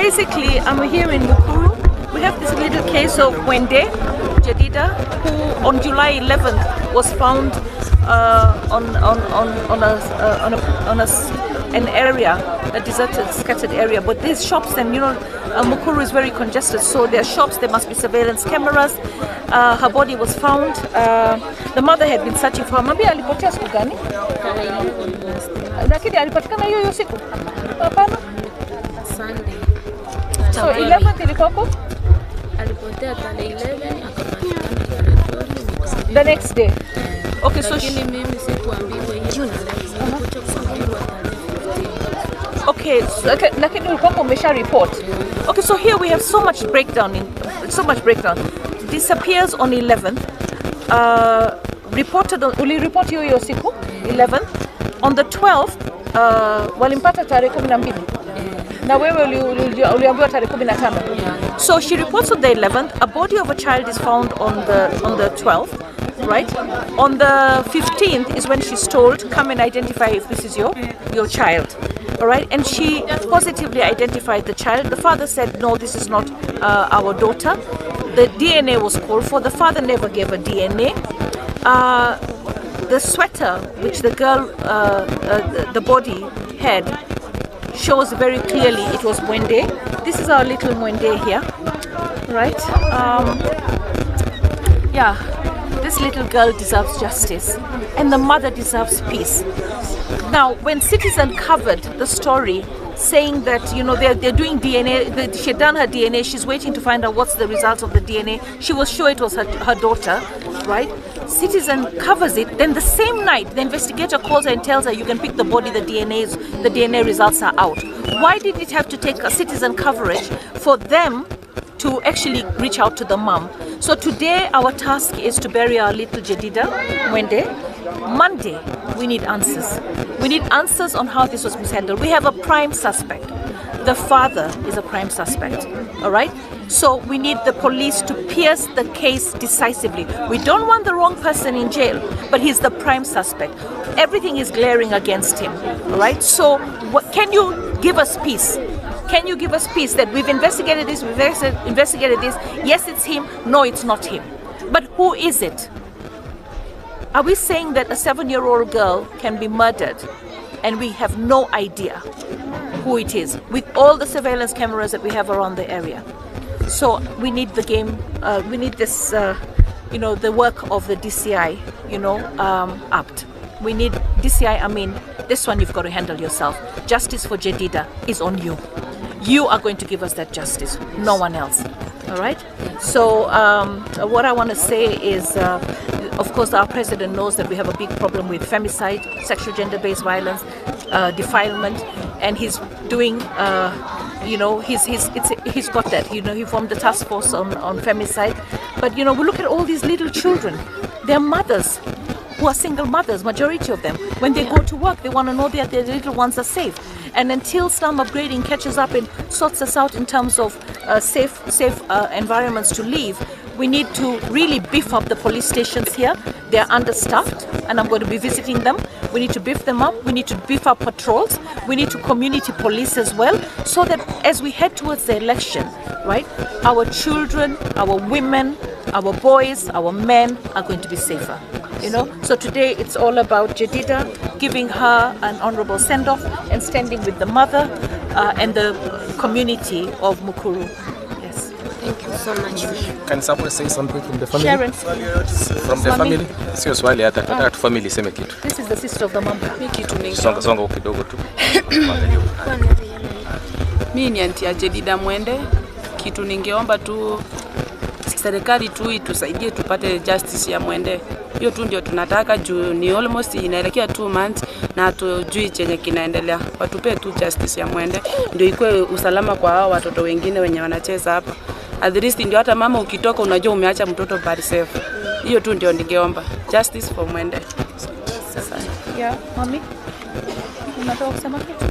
basically, I'm here in Mukuru. We have this little case of Mwende, Jedidah, who on July 11th was found an area, a deserted, scattered area. But these shops, and Mukuru is very congested, so there are shops, there must be surveillance cameras. Her body was found. The mother had been searching for her. Mami alipotea siku gani? Lakini alipatikana hiyo siku? Hapana. Sunday. So 11th ilikuwa kwa? Alipotea tarehe 11 akapatikana the next day. Okay, so mimi sikuambiwa hiyo. Okay, lakini ulikuwa umesha report. Okay, so here we have so much breakdown. Disappears on 11th. Reported on report hiyo siku 11th. On the 12th, walimpata tarehe 12. Na wewe uliambiwa tarehe 15. So she reports on the 11th. A body of a child is found on the 12th, right? On the 15th is when she's told, come and identify if this is your child. All right, and she positively identified the child. The father said, no, this is not our daughter. The DNA was called for. The father never gave a DNA. The sweater which the girl, the body had, shows very clearly it was Mwende. This is our little Mwende here, right? Yeah, this little girl deserves justice, and the mother deserves peace. Now, when Citizen covered the story, saying that they're doing DNA, she had done her DNA, she's waiting to find out what's the results of the DNA. She was sure it was her daughter, right? Citizen covers it. Then the same night, the investigator calls her and tells her, you can pick the body, the DNA results are out. Why did it have to take a Citizen coverage for them to actually reach out to the mom? So today our task is to bury our little Jedidah Mwende. Monday, we need answers. We need answers on how this was mishandled. We have a prime suspect. The father is a prime suspect, all right? So we need the police to pierce the case decisively. We don't want the wrong person in jail, but he's the prime suspect. Everything is glaring against him, all right? So can you give us peace? Can you give us peace that we've investigated this, yes, it's him, no, it's not him. But who is it? Are we saying that a 7-year-old girl can be murdered and we have no idea who it is with all the surveillance cameras that we have around the area? So we need we need this, the work of the DCI, apt. We need DCI, this one you've got to handle yourself. Justice for Jedidah is on you. You are going to give us that justice, no one else. All right? So what I want to say is, of course, our president knows that we have a big problem with femicide, sexual gender-based violence, defilement, and he's doing, he's got that. He formed a task force on femicide. But we look at all these little children. They're mothers who are single mothers, majority of them. When they go to work, they want to know that their little ones are safe. And until slum upgrading catches up and sorts us out in terms of safe environments to live, we need to really beef up the police stations here. They're understaffed, and I'm going to be visiting them. We need to beef them up. We need to beef up patrols. We need to community police as well, so that as we head towards the election, right, our children, our women, our boys, our men are going to be safer. So today it's all about Jedidah, giving her an honorable send-off and standing with the mother and the community of Mukuru. Yes. Thank you so much. Can someone say something from the family? Sharon. From the family? Sio swali hata nataka family seme kitu. This is the sister of the mom. Songa kidogo tu. Mimi ni auntie ya Jedidah Mwende. Kitu ningeomba tu serikali tu itusaidie tupate justice ya Mwende. Hiyo tu ndio tunataka, juu ni almost inaelekea 2 months na hatujui chenye kinaendelea. Watupe tu justice ya Mwende ndio ikuwe usalama kwa hao watoto wengine wenye wanacheza hapa. At least ndio hata mama ukitoka unajua umeacha mtoto bari safe. Hiyo tu ndio ningeomba. Justice for Mwende. Sasa. Yeah, mami. Unataka kusema kitu?